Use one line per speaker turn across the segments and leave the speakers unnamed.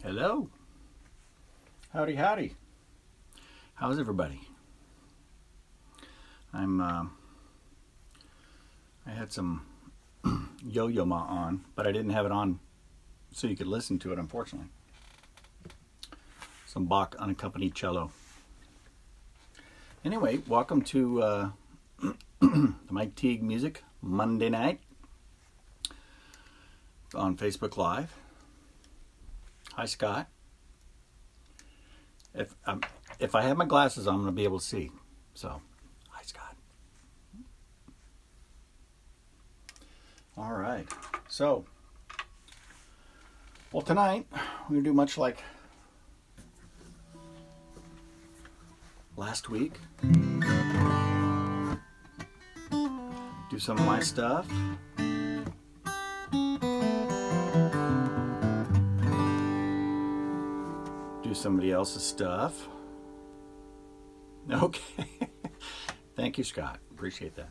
Hello. Howdy, howdy. How's everybody? I had some Yo-Yo Ma on, but I didn't have it on so you could listen to it, unfortunately. Some Bach unaccompanied cello. Anyway, welcome to the Mike Teague Music Monday night on Facebook Live. Hi, Scott. If I have my glasses on, I'm going to be able to see. So, hi, Scott. All right. So, well, tonight we're going to do much like last week. Do some of my stuff. Somebody else's stuff. Okay. Thank you, Scott. Appreciate that.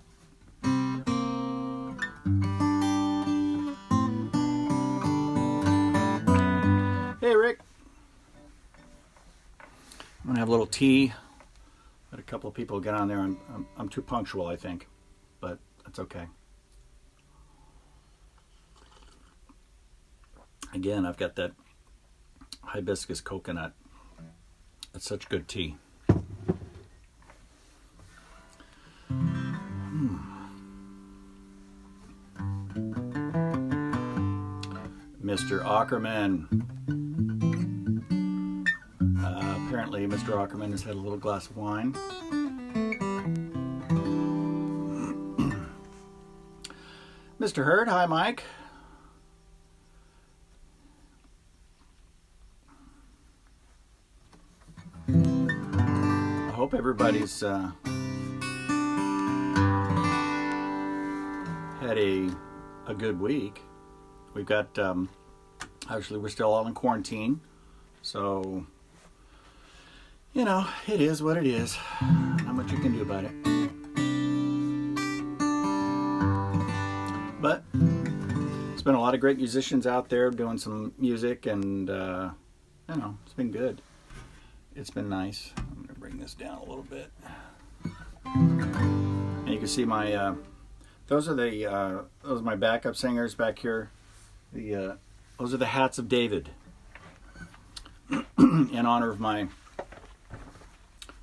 Hey, Rick. I'm going to have a little tea. Let a couple of people get on there. I'm too punctual, I think. But that's okay. Again, I've got that hibiscus coconut. It's such good tea. Mr. Ackerman. Apparently, Mr. Ackerman has had a little glass of wine. Mr. Hurd, hi, Mike. I hope everybody's had a good week. We've got actually we're still all in quarantine, so you know it is what it is. Not much you can do about it. But there's been a lot of great musicians out there doing some music, and you know it's been good. It's been nice. I'm going to bring this down a little bit. And you can see my, those are my backup singers back here. Those are the hats of David. In honor of my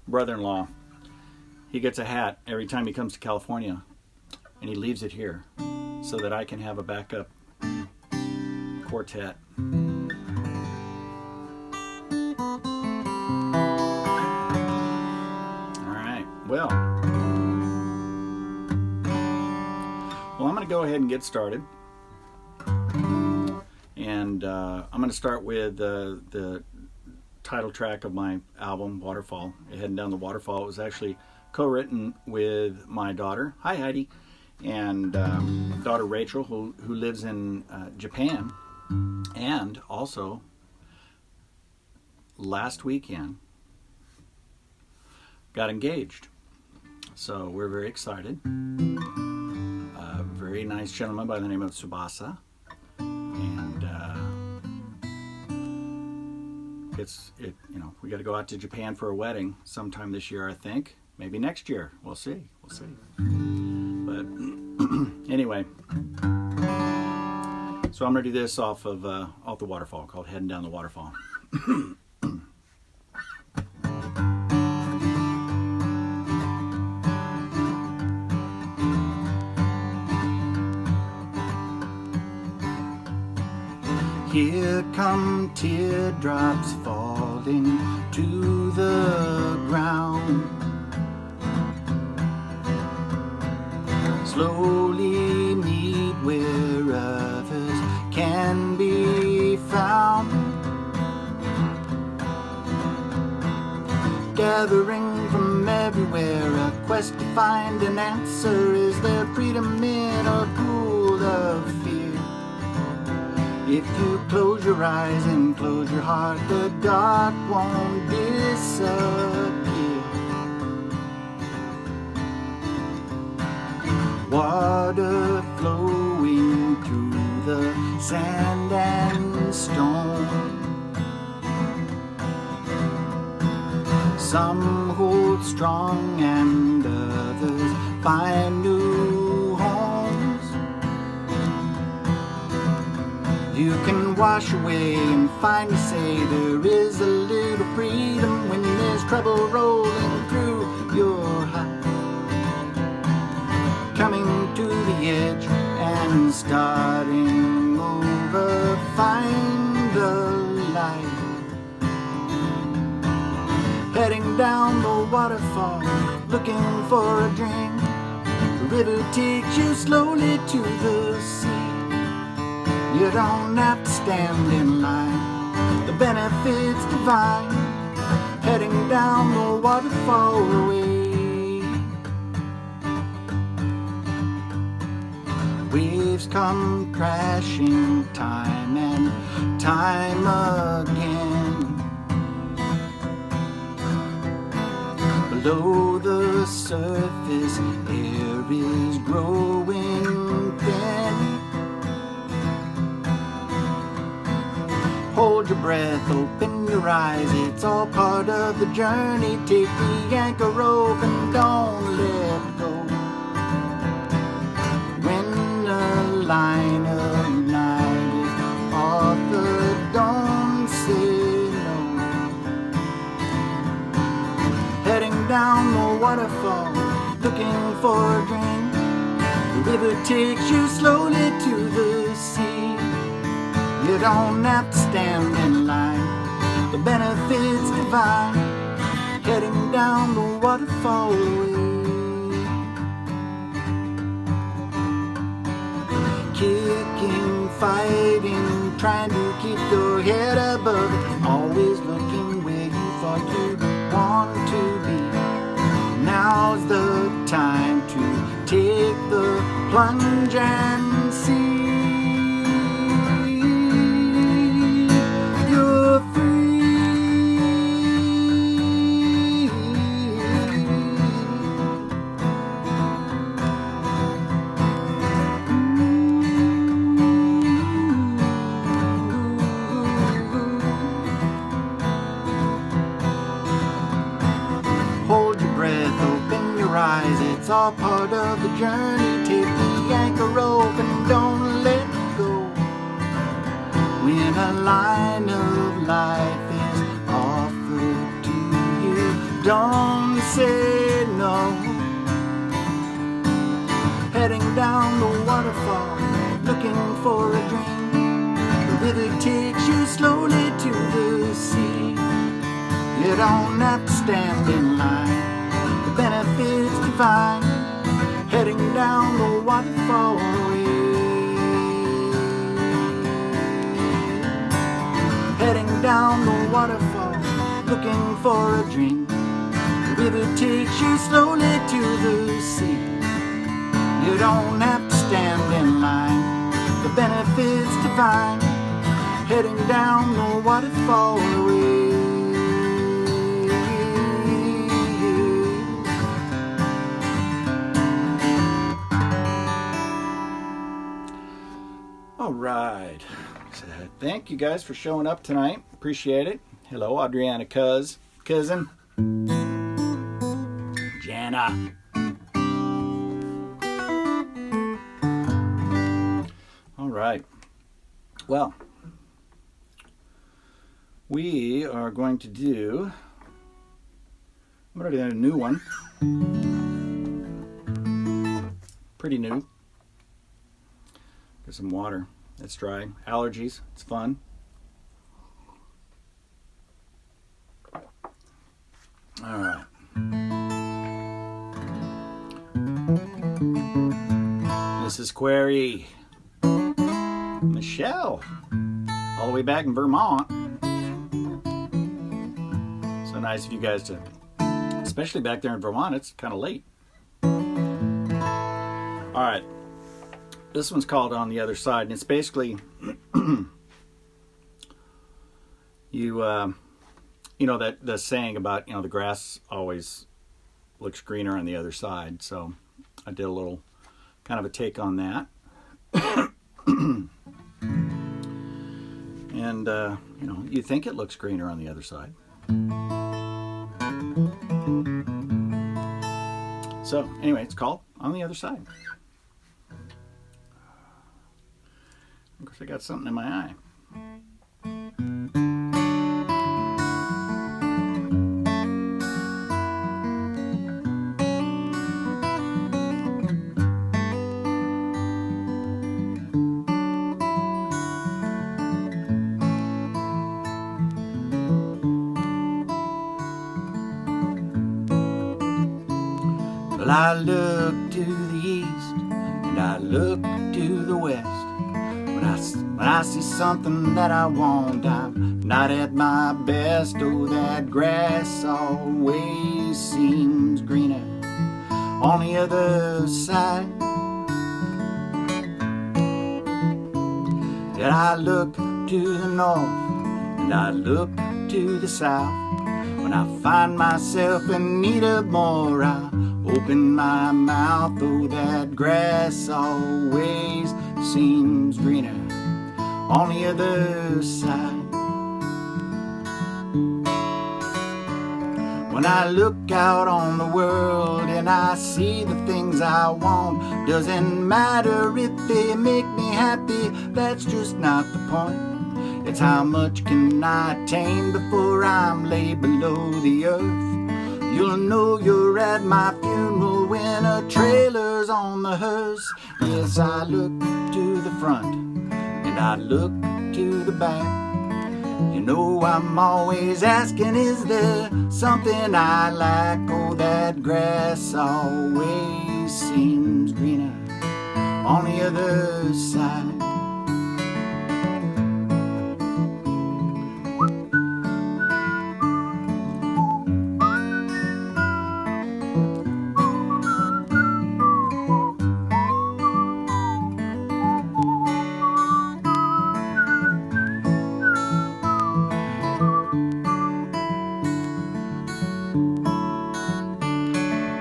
brother-in-law. He gets a hat every time he comes to California. And he leaves it here so that I can have a backup quartet. Well, I'm going to go ahead and get started. And I'm going to start with the title track of my album, Waterfall. Heading Down the Waterfall. It was actually co-written with my daughter, hi Heidi, and daughter Rachel, who lives in Japan. And also, last weekend, got engaged. So we're very excited. A very nice gentleman by the name of Tsubasa. And we got to go out to Japan for a wedding sometime this year, I think. Maybe next year. We'll see. But anyway. So I'm going to do this off the waterfall, called Heading Down the Waterfall. Here come teardrops falling to the ground. Slowly meet where others can be found. Gathering from everywhere, a quest to find an answer. Is there freedom in a pool of fear? If you close your eyes and close your heart, the dark won't disappear. Water flowing through the sand and stone. Some hold strong and others find new homes. You can wash away and finally say there is a little freedom when there's trouble rolling through your heart. Coming to the edge and starting over, find the light. Heading down the waterfall, looking for a drink. The river takes you slowly to the sea. You don't have to stand in line, the benefits divine. Heading down the waterfall away. Waves come crashing time and time again. Below the surface, air is growing thin. Hold your breath, open your eyes, it's all part of the journey. Take the anchor rope and don't let go. When the line of night is offered, don't say no. Heading down the waterfall, looking for a drink. The river takes you slowly to the sea. You don't have to stand in line, the benefits divine. Heading down the waterfall away. Kicking, fighting, trying to keep your head above it. Always looking where you thought you want to be. Now's the time to take the plunge and see. You're free. Hold your breath, open your eyes, it's all part of the journey. Take the anchor rope and don't let go. When a line of life is offered to you, don't say no. Heading down the waterfall, looking for a drink. The river takes you slowly to the sea. You don't have to stand in line, the benefits divine. Heading down the waterfall away. Heading down the waterfall, looking for a drink. The river takes you slowly to the sea. You don't have to stand in line, the benefits divine. Heading down the waterfall away. All right. So, thank you guys for showing up tonight. Appreciate it. Hello, Adriana cousin. Jana. All right. Well, we are going to do, I'm going to do a new one. Pretty new. Get some water. It's dry. Allergies. It's fun. All right. This is Query. Michelle. All the way back in Vermont. So nice of you guys to, especially back there in Vermont, it's kind of late. All right. This one's called On the Other Side, and it's basically you know that the saying about, the grass always looks greener on the other side. So I did a little kind of a take on that. And you think it looks greener on the other side. So anyway, it's called On the Other Side. Of course, I got something in my eye. Well, I look to the east and I look to the west. When I see something that I want, I'm not at my best. Oh, that grass always seems greener on the other side. Yet I look to the north and I look to the south. When I find myself in need of more, I open my mouth. Oh, that grass always seems greener on the other side. When I look out on the world and I see the things I want, doesn't matter if they make me happy, that's just not the point. It's how much can I attain before I'm laid below the earth. You'll know you're at my funeral when a trailer's on the hearse. Yes, I look to the front and I look to the back. You know I'm always asking, is there something I lack? Oh, that grass always seems greener on the other side.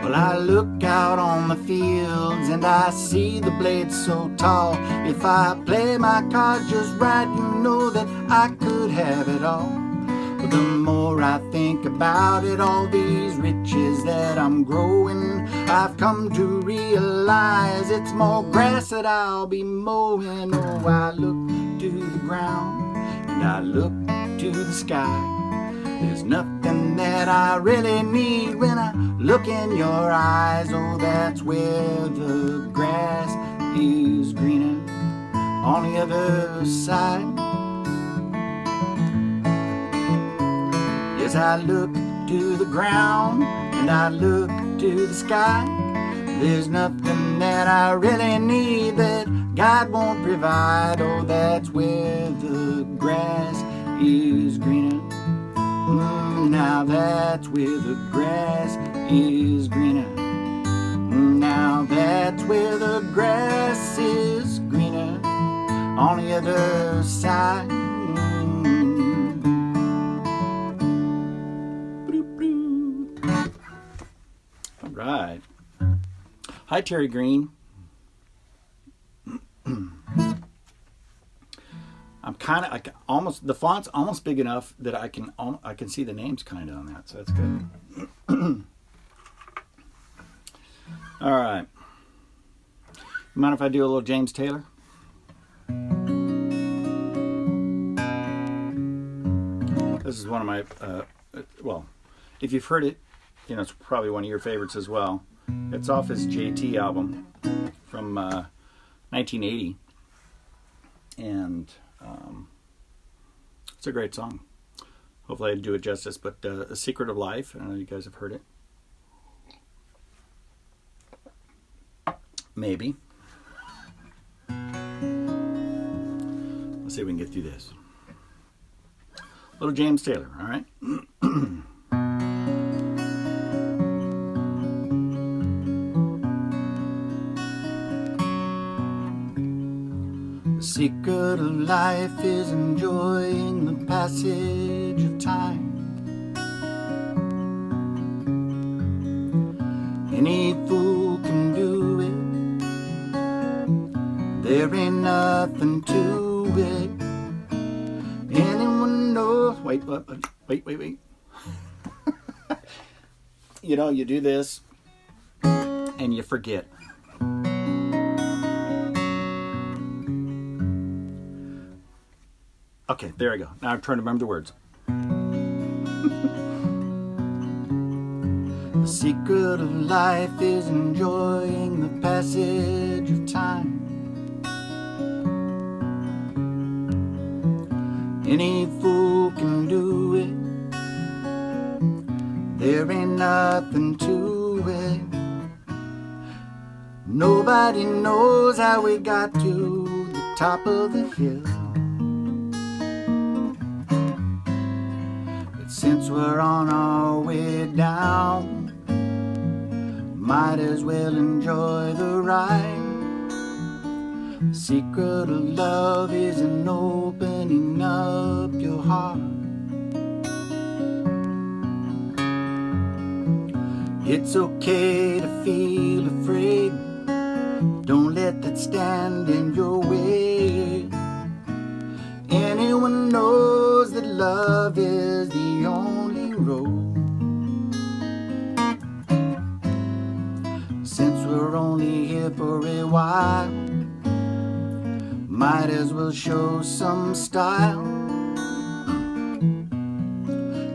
Well, I look out on the fields and I see the blades so tall. If I play my cards just right, you know that I could have it all. But the more I think about it, all these riches that I'm growing, I've come to realize it's more grass that I'll be mowing. Oh, I look to the ground and I look to the sky. There's nothing that I really need when I look in your eyes. Oh, that's where the grass is greener on the other side. Yes, I look to the ground and I look to the sky. There's nothing that I really need that God won't provide. Oh, that's where the grass is greener. Now that's where the grass is greener. Now that's where the grass is greener on the other side. All right. Hi, Terry Green. I'm kind of almost, the font's almost big enough that I can see the names kind of on that, so that's good. All right. Mind if I do a little James Taylor? This is one of my well, if you've heard it, you know, it's probably one of your favorites as well. It's off his JT album from 1980, and it's a great song. Hopefully I do it justice, but A Secret of Life, I know you guys have heard it. Maybe. Let's see if we can get through this. Little James Taylor, all right? The secret of life is enjoying the passage of time. Any fool can do it. There ain't nothing to it. Anyone knows? Wait. You know, you do this. and you forget. Okay, there I go. Now I'm trying to remember the words. The secret of life is enjoying the passage of time. Any fool can do it. There ain't nothing to it. Nobody knows how we got to the top of the hill. But since we're on our way down, might as well enjoy the ride. The secret of love is in opening up your heart. It's okay to feel afraid. Don't let that stand in your way. Anyone knows that love is the only road. Since we're only here for a while, might as well show some style.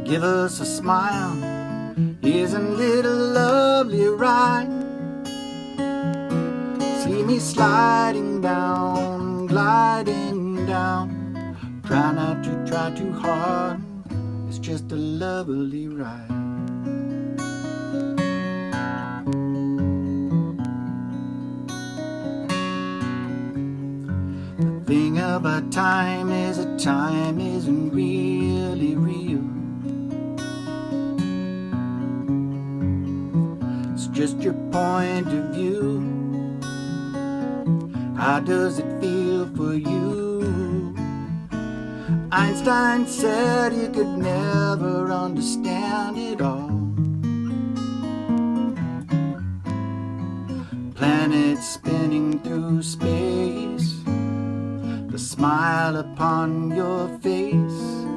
Give us a smile. Isn't it a lovely ride? See me sliding down, gliding down. Try not to try too hard. It's just a lovely ride. The thing about time is that time isn't really real. It's just your point of view. How does it feel for you? Einstein said you could never understand it all. Planets spinning through space, the smile upon your face.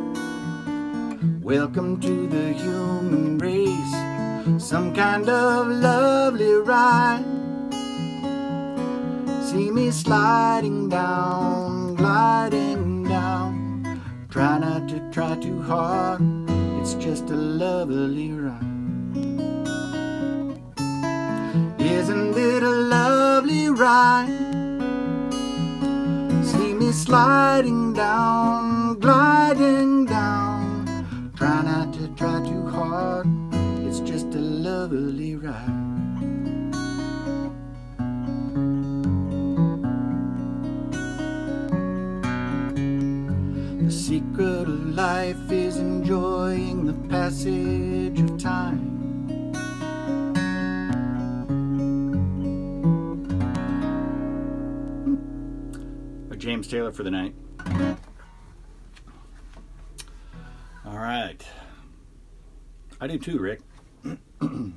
Welcome to the human race, some kind of lovely ride. See me sliding down, gliding down. Try not to try too hard. It's just a lovely ride. Isn't it a lovely ride? See me sliding down, gliding down. Try not to try too hard. It's just a lovely ride. The secret of life is enjoying the passage of time. James Taylor for the night. All right. I do too, Rick. All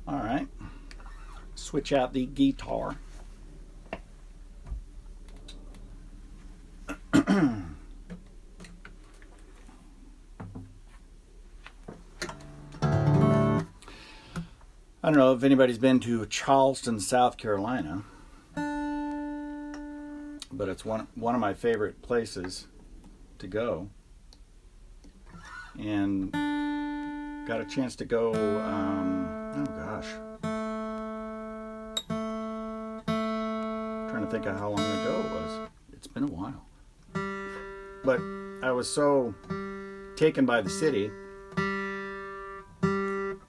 right. Switch out the guitar. I don't know if anybody's been to Charleston, South Carolina, but it's one of my favorite places to go. And got a chance to go, oh gosh. Trying to think of how long ago it was. It's been a while. But I was so taken by the city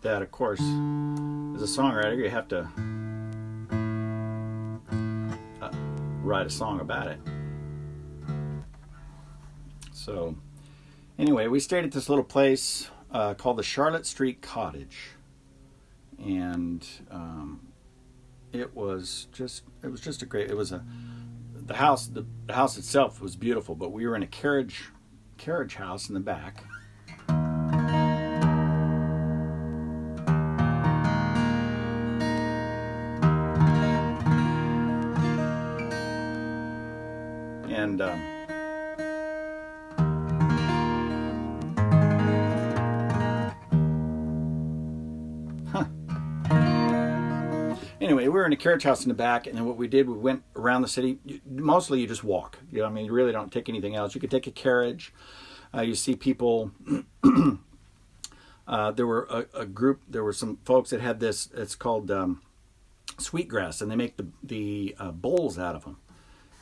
that, of course, as a songwriter, you have to write a song about it. So, anyway, we stayed at this little place called the Charlotte Street Cottage, and it was just a great. It was the house itself was beautiful, but we were in a carriage house in the back. And Anyway, we were in a carriage house in the back, and then what we did, we went around the city. Mostly you just walk. You know, I mean, you really don't take anything else. You could take a carriage. You see people. There were a group. There were some folks that had this. It's called sweetgrass, and they make the bowls out of them.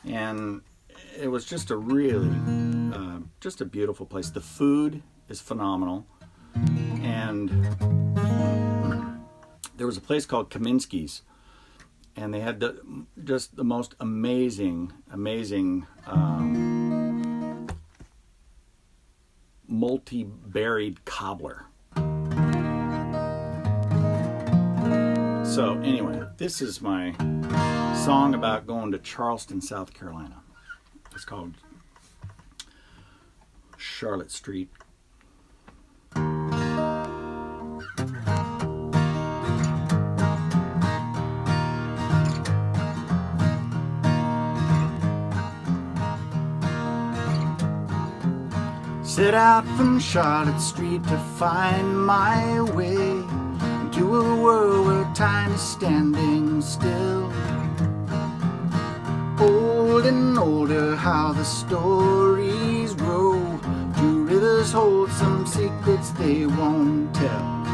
And it was just a really, just a beautiful place. The food is phenomenal, and there was a place called Kaminsky's, and they had just the most amazing multi-berried cobbler. So anyway, this is my song about going to Charleston, South Carolina. It's called Charlotte Street. Set out from Charlotte Street to find my way into a world where time is standing still. Old and older, how the stories grow. Two rivers hold some secrets they won't tell.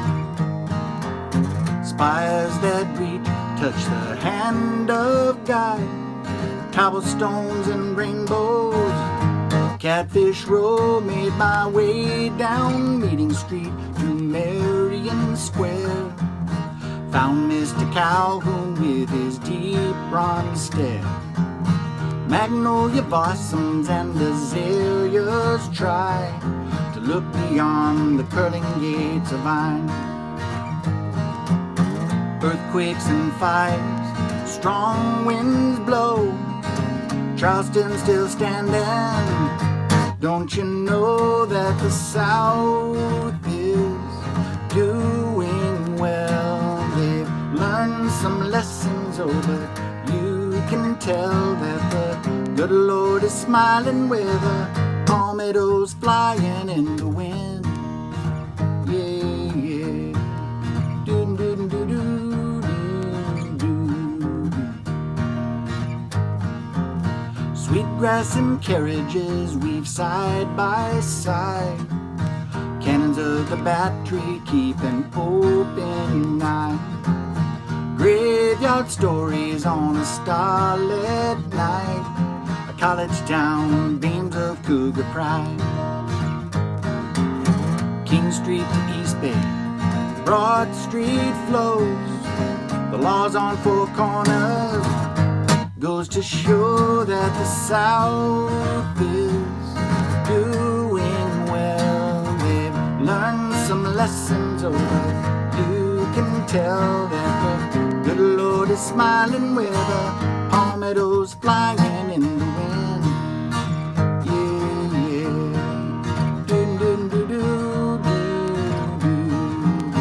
Spires that reach, touch the hand of God. Cobblestones and rainbows. Catfish Row, made my way down Meeting Street to Marion Square. Found Mr. Calhoun with his deep bronze stare. Magnolia blossoms and azaleas try to look beyond the curling gates of iron. Earthquakes and fires, strong winds blow. Charleston still standing. Don't you know that the South is doing well? They've learned some lessons, oh, but you can tell that the good Lord is smiling with the palmettos flying in the wind. Yeah, yeah. Do-do-do-do-do. Sweetgrass and carriages weave side by side. Cannons of the battery keep an open eye. Graveyard stories on a starlit night. A college town, beams of cougar pride. King Street to East Bay, Broad Street flows. The law's on four corners. Goes to show that the South is doing well. They've learned some lessons, oh, but you can tell that the good Lord is smiling with the palmettos flying in the wind. Yeah, yeah. Dun, dun, dun, dun, dun, dun.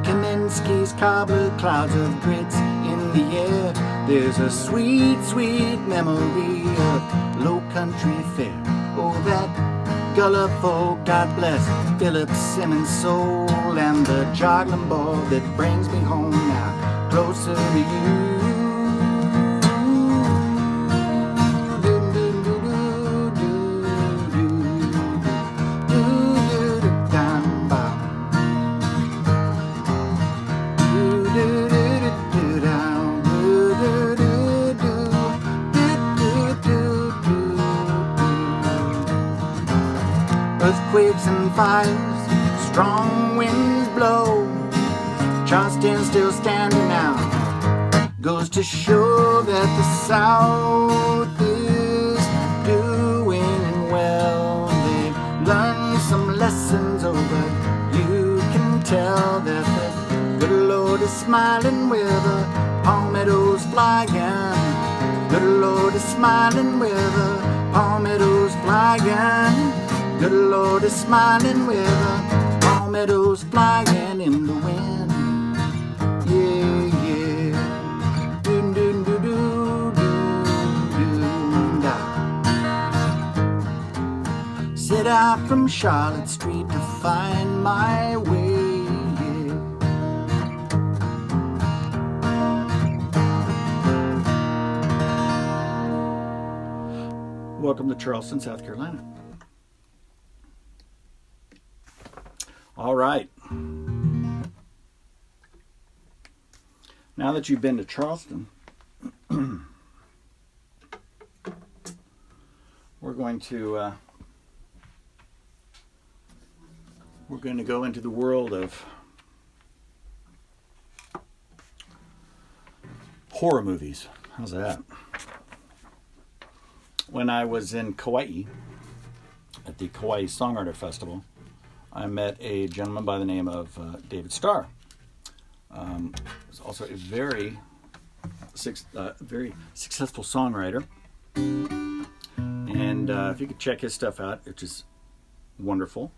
Kaminsky's cobbler, clouds of grits in the air. There's a sweet, sweet memory of low country fare. Oh, that gullah folk, God bless Philip Simmons' soul, and the joggling ball that brings me home now, closer to you. Earthquakes and fires, strong winds blow. Charleston still standing now. Goes to show that the South is doing well. They've learned some lessons, oh, but you can tell that the good Lord is smiling with the palmettos flying. Good Lord is smiling with the palmettos flying. Good Lord is smiling with the palmettos flying in the wind. Yeah, yeah. Dun, dun, dun, dun, dun, dun, da. Set out from Charlotte Street to find my way. Yeah. Welcome to Charleston, South Carolina. All right. Now that you've been to Charleston, we're going to go into the world of horror movies. How's that? When I was in Kauai at the Kauai Songwriter Festival, I met a gentleman by the name of David Starr. He's also a very successful songwriter. And if you could check his stuff out, it's just wonderful.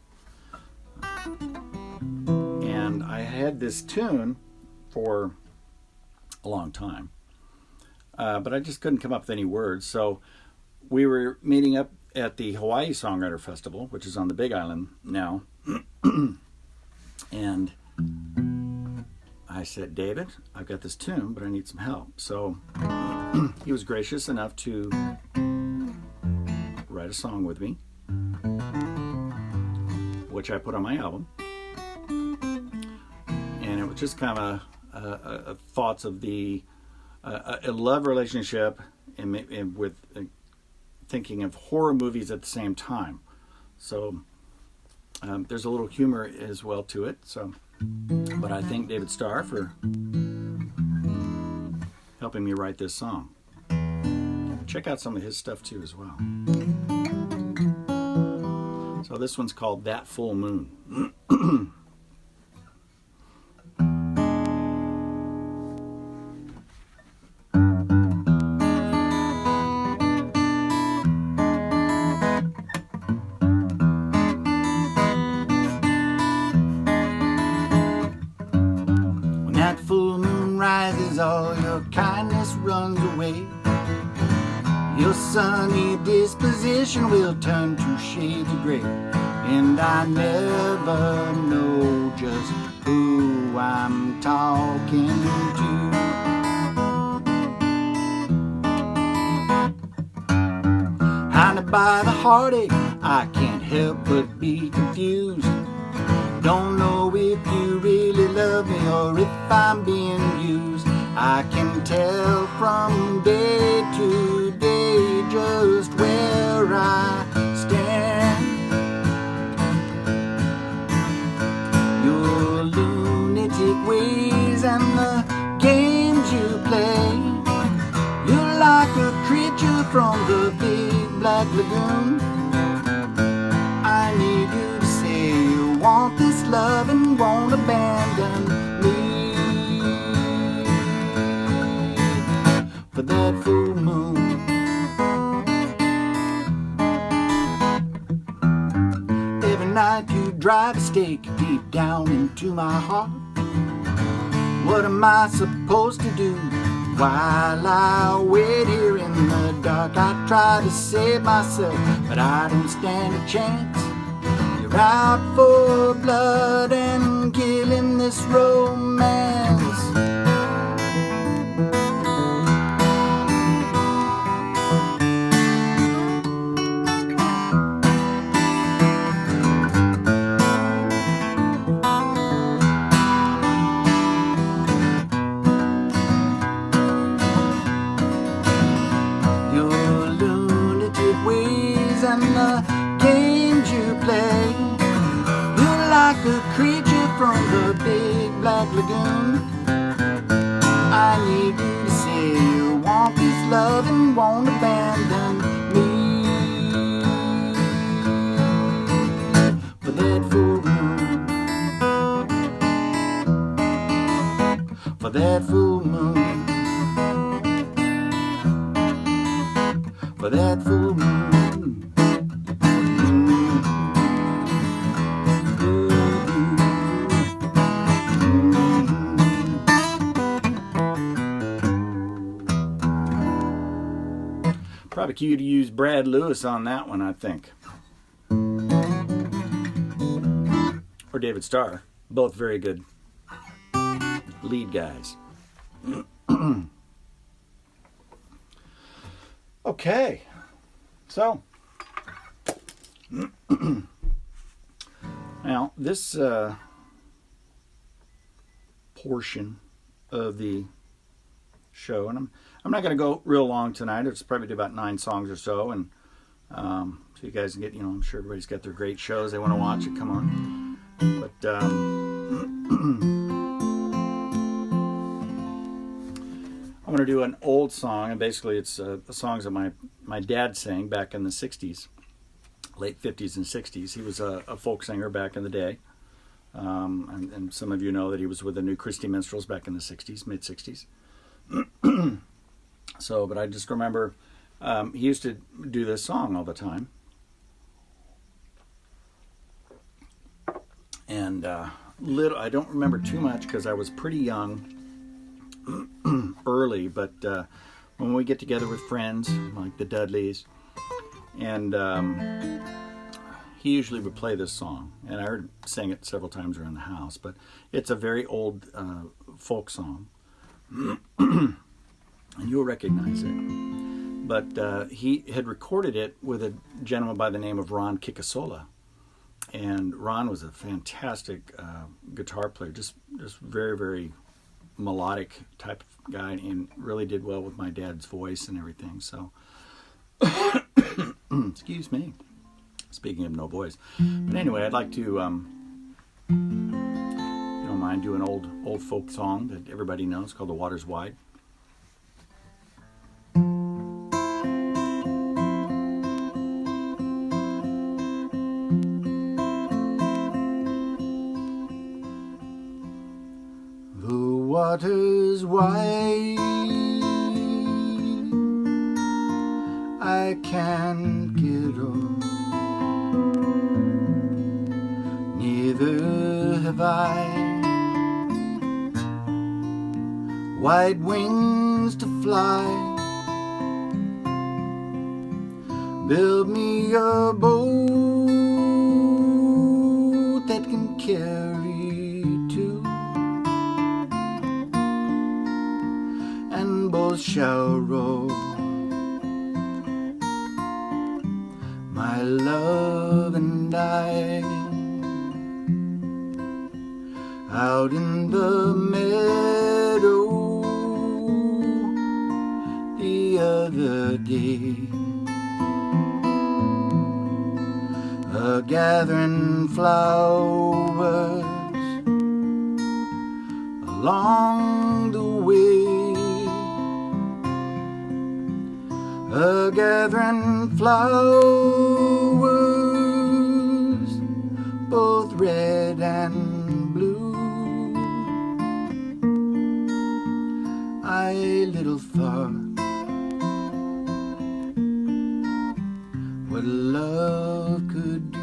And I had this tune for a long time, but I just couldn't come up with any words. So we were meeting up at the Hawaii Songwriter Festival, which is on the Big Island now. And I said, David, I've got this tune, but I need some help. So he was gracious enough to write a song with me, which I put on my album. And it was just kind of a thoughts of a love relationship and with thinking of horror movies at the same time. So there's a little humor as well to it. So, but I thank David Starr for helping me write this song. Check out some of his stuff too as well. So this one's called That Full Moon. All your kindness runs away. Your sunny disposition will turn to shades of gray, and I never know just who I'm talking to. Haunted by the heartache, I can't help but be confused. Don't know if you really love me or if I'm being used. I can tell from day to day just where I stand. Your lunatic ways and the games you play. You're like a creature from the big black lagoon. I need you to say you want this love and won't abandon me. For that full moon. Every night you drive a stake deep down into my heart. What am I supposed to do while I wait here in the dark? I try to save myself, but I don't stand a chance. You're out for blood and killing this romance. Lagoon. I need you to say you want this love and won't abandon me. For that full moon. For that full moon. For that full moon. Probably cue to use Brad Lewis on that one, I think. Or David Starr. Both very good lead guys. Okay. So, now this portion of the show, and I'm not going to go real long tonight. It's probably about 9 songs or so, and so you guys can get, I'm sure everybody's got their great shows they want to watch. It come on, but I'm going to do an old song, and basically it's songs that my dad sang back in the 60s, late 50s and 60s. He was a folk singer back in the day, and some of you know that he was with the New Christy Minstrels back in the 60s, mid-60s. So, but I just remember he used to do this song all the time. And I don't remember too much because I was pretty young early, but when we get together with friends like the Dudleys, and he usually would play this song, and I heard him sing it several times around the house, but it's a very old folk song, and you'll recognize it. But he had recorded it with a gentleman by the name of Ron Kikasola. And Ron was a fantastic guitar player, just very, very melodic type of guy, and really did well with my dad's voice and everything. So, excuse me. Speaking of no voice, but anyway, I'd like to, you don't mind, do an old folk song that everybody knows called "The Water's Wide." Water's wide, I can't get on, neither have I wide wings to fly. Build me a boat that can carry two, both shall row, my love and I, out in the meadow the other day, a gathering flowers along the way, a gathering flowers, both red and blue. I little thought what love could do.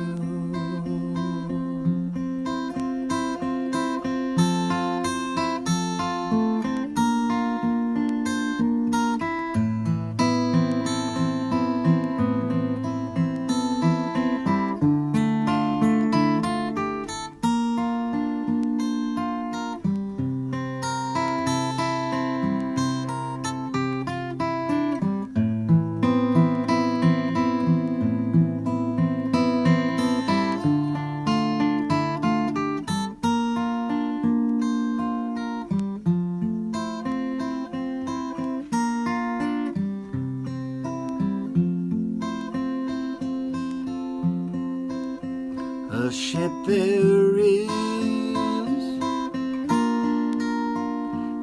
A ship there is,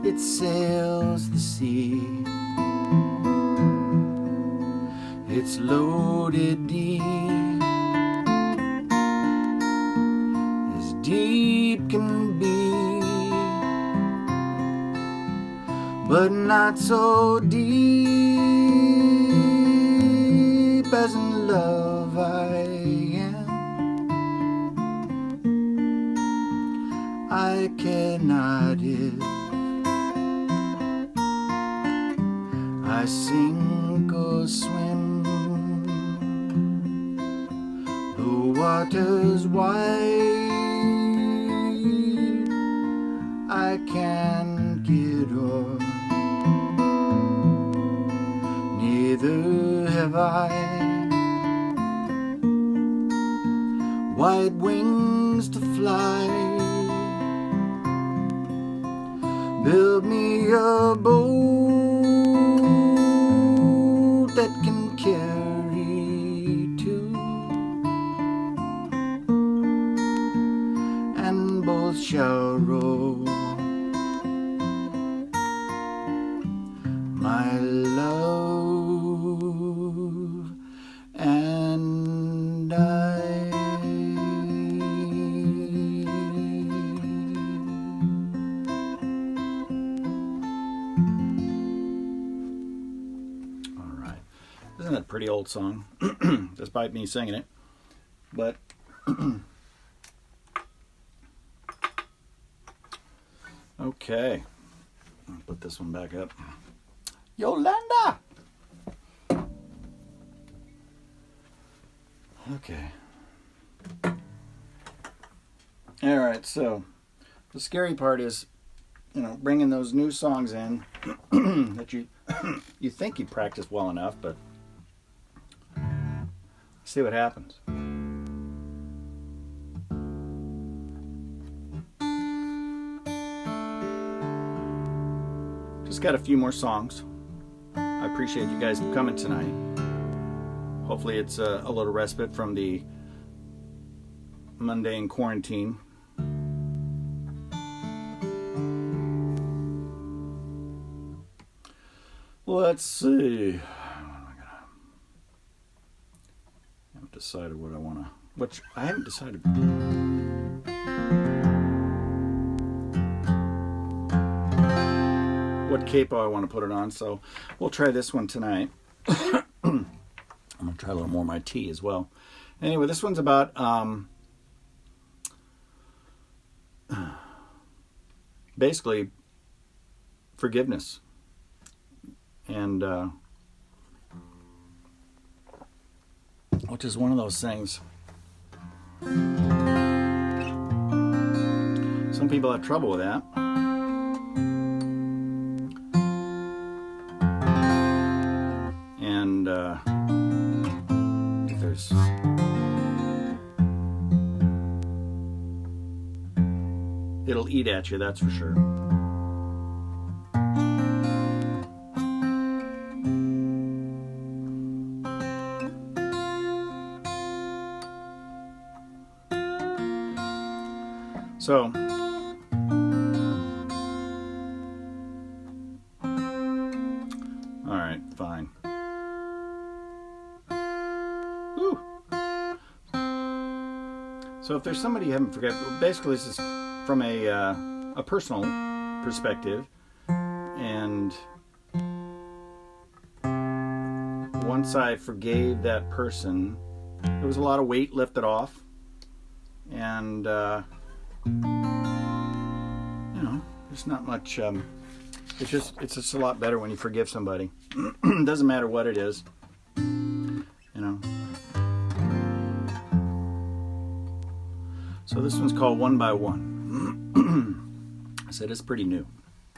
it sails the sea, it's loaded deep can be, but not so deep as in love I am. I cannot if I sink or swim. The water's wide, I can't get o'er, neither have I white wings to fly. Build me a boat that can carry two, and both shall row. My love and I. All right. Isn't that a pretty old song? Despite me singing it. But okay. I'll put this one back up. Yolanda! Okay. All right, so the scary part is, bringing those new songs in that you think you practice well enough, but see what happens. Just got a few more songs. I appreciate you guys coming tonight. Hopefully it's a little respite from the mundane quarantine. Let's see. I haven't decided what I want to... Which I haven't decided... what capo I want to put it on, so we'll try this one tonight. I'm going to try a little more of my tea as well. Anyway, this one's about basically forgiveness. And which is one of those things. Some people have trouble with that. And there's it'll eat at you, that's for sure. So, all right, fine. Woo. So if there's somebody you haven't forgotten, basically this is from a personal perspective, and once I forgave that person, there was a lot of weight lifted off, and there's not much. It's just a lot better when you forgive somebody. It doesn't matter what it is, So this one's called One by One. I said it's pretty new,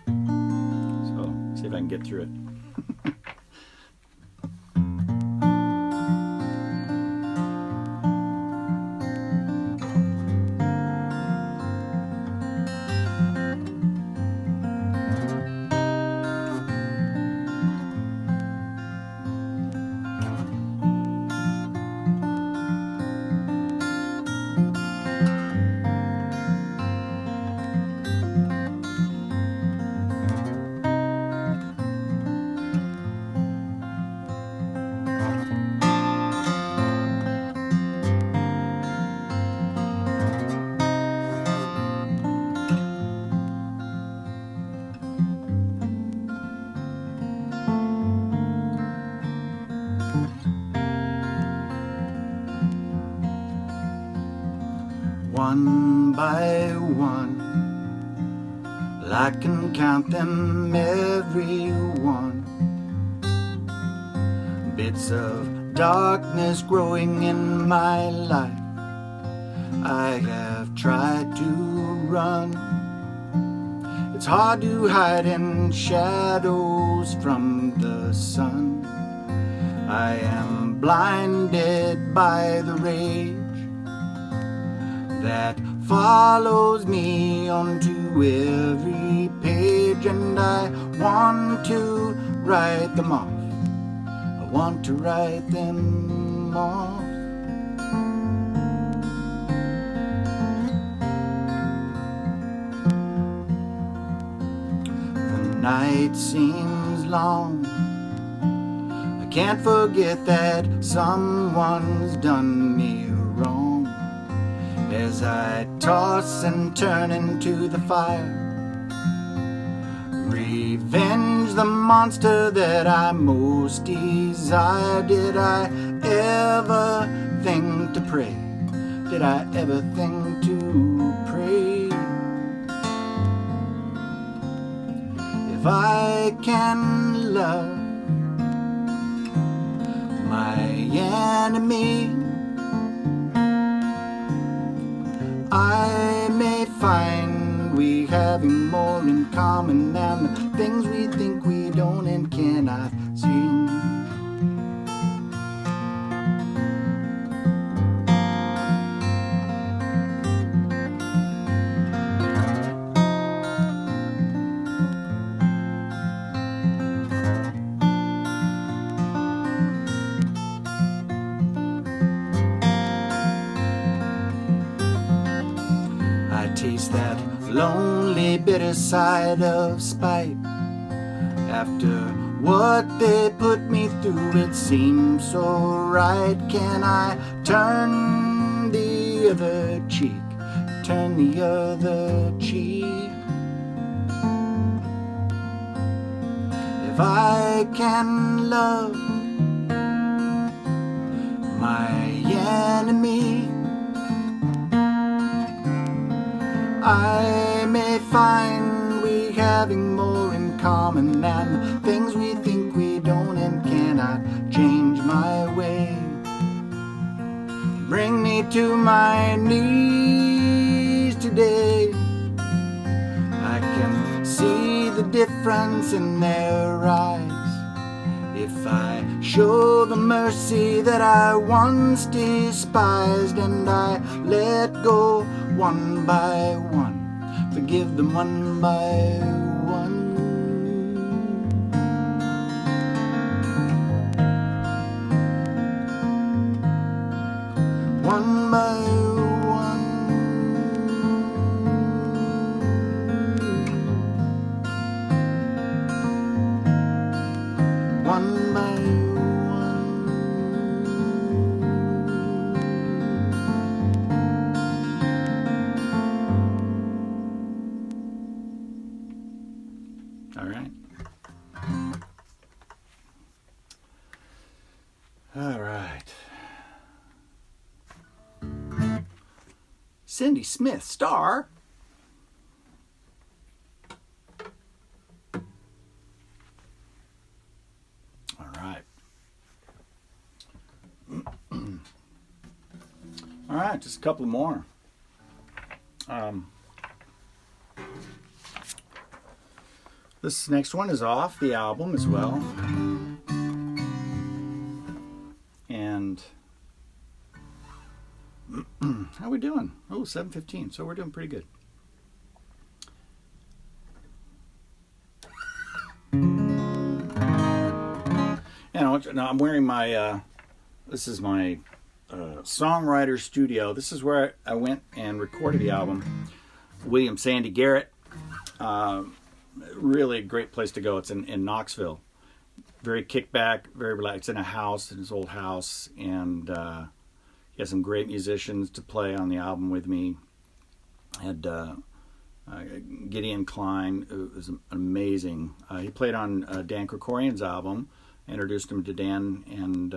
so see if I can get through it. One by one, I can count them, every one. Bits of darkness growing in my life. I have tried to run. It's hard to hide in shadows from the sun. I am blinded by the rage that follows me onto every page, and I want to write them off. I want to write them off. The night seems long. I can't forget that someone's done me wrong. As I toss and turn into the fire, revenge the monster that I most desire. Did I ever think to pray? Did I ever think to pray? If I can love my enemy, I may find we having more in common than the things we think we don't and cannot see. Taste that lonely, bitter side of spite. After what they put me through, it seems so right. Can I turn the other cheek? Turn the other cheek. If I can love my enemy, I may find we having more in common than the things we think we don't and cannot change my way. Bring me to my knees today. I can see the difference in their eyes. If I show the mercy that I once despised, and I let go one by one, forgive them one by one. One by one. One by one. All right. All right. Cindy Smith, star. All right. All right, just a couple more. This next one is off the album as well. And how we doing? Oh, 7:15. So we're doing pretty good. And I'm wearing my, this is my songwriter studio. This is where I went and recorded the album. William Sandy Garrett. Really a great place to go. It's in Knoxville. Very kickback, very relaxed. In a house, in his old house. And he has some great musicians to play on the album with me. I had Gideon Klein, who was amazing. He played on Dan Krikorian's album. I introduced him to Dan and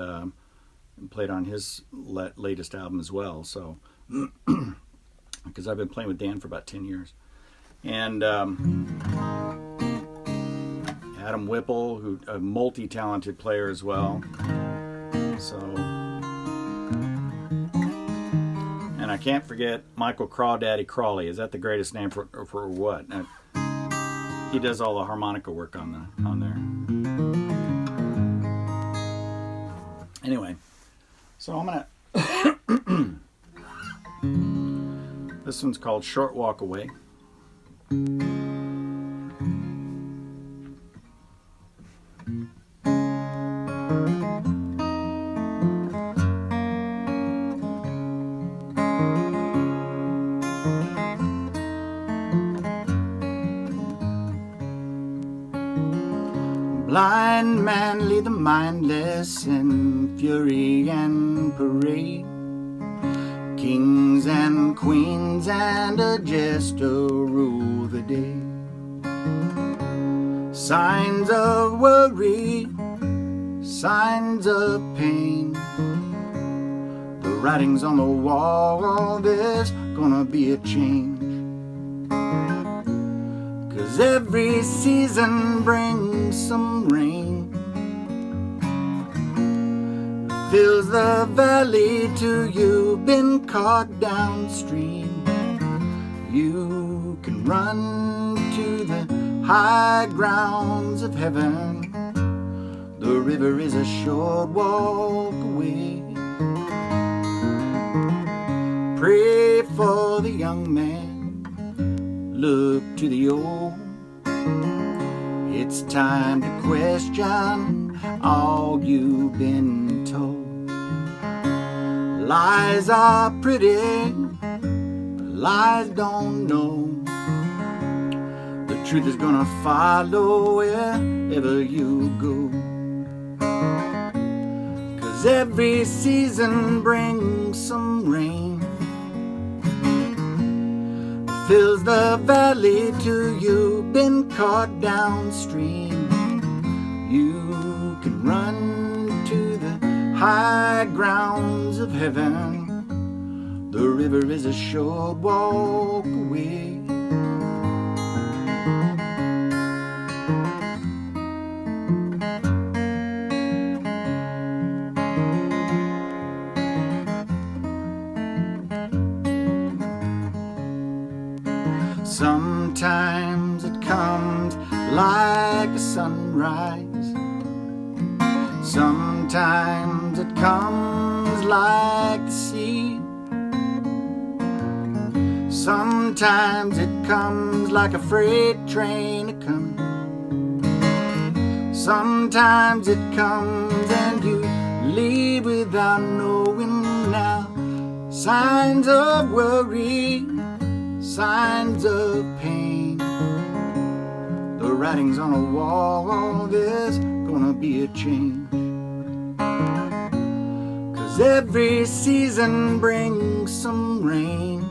played on his latest album as well. So, because I've been playing with Dan for about 10 years. And Adam Whipple, who a multi-talented player as well. So, and I can't forget Michael Crawdaddy Crawley. Is that the greatest name for what? He does all the harmonica work on there. Anyway, so I'm gonna This one's called Short Walk Away. Blind man lead the mindless in fury and parade. Kings and queens and a jester rule the day. Signs of worry, signs of pain. The writing's on the wall, there's gonna be a change. 'Cause every season brings some rain, fills the valley till you've been caught downstream. You can run to the high grounds of heaven. The river is a short walk away. Pray for the young man, look to the old. It's time to question all you've been told. Lies are pretty, but lies don't know. The truth is gonna follow wherever you go. 'Cause every season brings some rain, fills the valley till you've been caught downstream. You can run to the high grounds of heaven. The river is a short walk away. Sometimes it comes like a sunrise. Sometimes it comes like the sea. Sometimes it comes like a freight train a-comin'. Sometimes it comes and you leave without knowing now. Signs of worry, signs of pain. The writing's on a wall, there's gonna be a change. 'Cause every season brings some rain,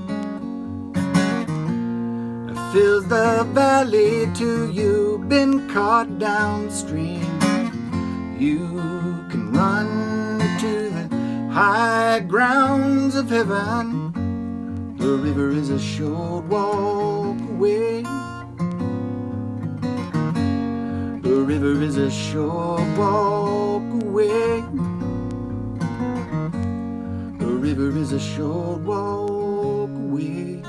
it fills the valley till you've been caught downstream. You can run to the high grounds of heaven. The river is a short walk away. The river is a short walk away. The river is a short walk away.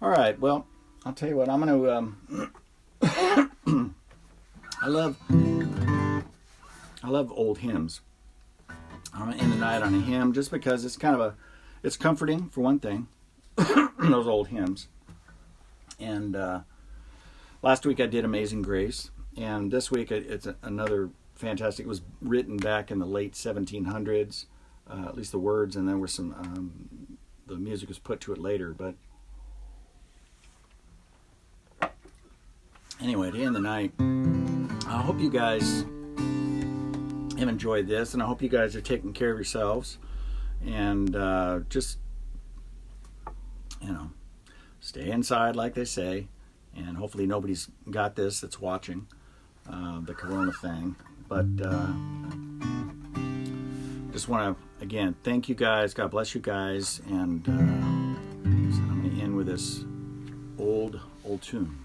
All right, well, I'll tell you what, I'm going to, I love old hymns. I'm going to end the night on a hymn just because it's kind of it's comforting for one thing, those old hymns. And last week I did Amazing Grace, and this week it's another fantastic, it was written back in the late 1700s, at least the words, and then were some, the music was put to it later, but anyway, to end the night, I hope you guys have enjoyed this, and I hope you guys are taking care of yourselves, and just, stay inside like they say, and hopefully nobody's got this that's watching the corona thing, but just want to, again, thank you guys, God bless you guys, and so I'm going to end with this old tune.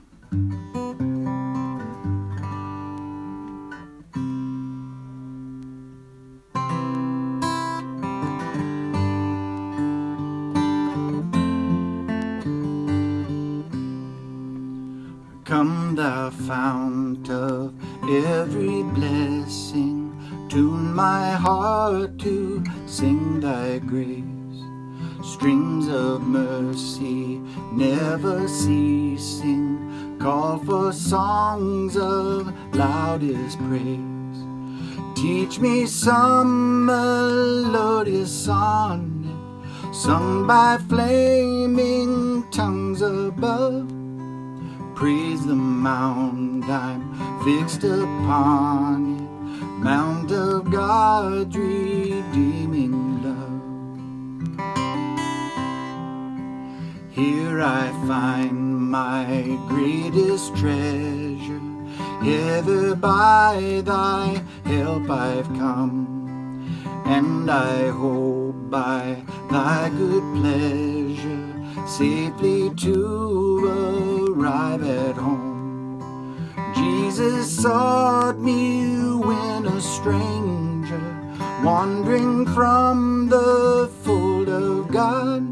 Tune my heart to sing thy grace. Streams of mercy never ceasing, call for songs of loudest praise. Teach me some melodious sonnet, sung by flaming tongues above. Praise the mount I'm fixed upon it, mount of God's redeeming love. Here I find my greatest treasure, hither by thy help I've come, and I hope by thy good pleasure safely to arrive at home. Jesus sought me when a stranger, wandering from the fold of God.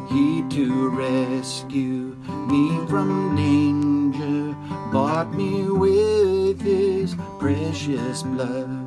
He to rescue me from danger bought me with his precious blood.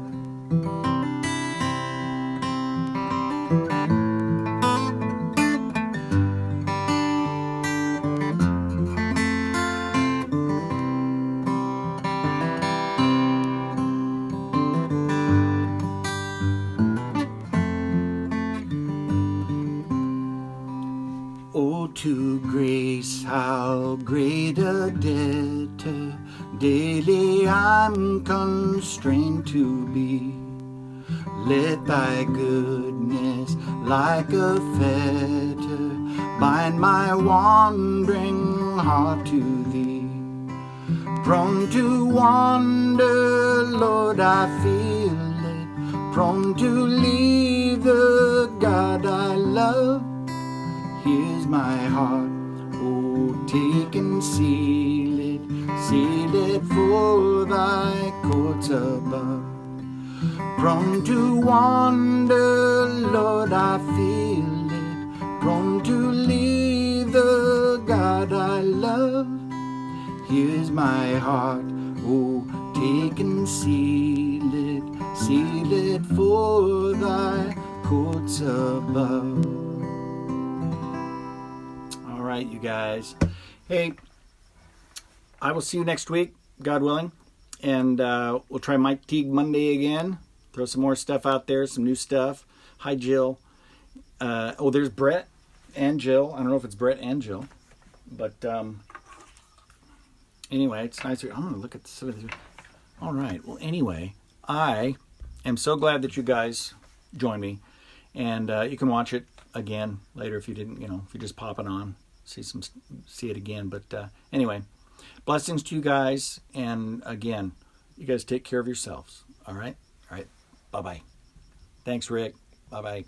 Oh, to grace, how great a debtor daily I'm constrained to be. Let thy goodness like a fetter bind my wandering heart to thee. Prone to wander, Lord, I feel it, prone to leave the God I love. Here's my heart, oh, take and seal it for thy courts above. Prone to wander, Lord, I feel it, prone to leave the God I love. Here's my heart, oh, take and seal it for thy courts above. All right, you guys. Hey, I will see you next week, God willing, and we'll try Mike Teague Monday again. Throw some more stuff out there, some new stuff. Hi, Jill. Oh, there's Brett and Jill. I don't know if it's Brett and Jill, but anyway, it's nice. I'm going to look at some of these. All right. Well, anyway, I am so glad that you guys joined me, and you can watch it again later if you didn't, if you just pop it on, see it again. But anyway, blessings to you guys, and again, you guys take care of yourselves. All right. Bye-bye. Thanks, Rick. Bye-bye.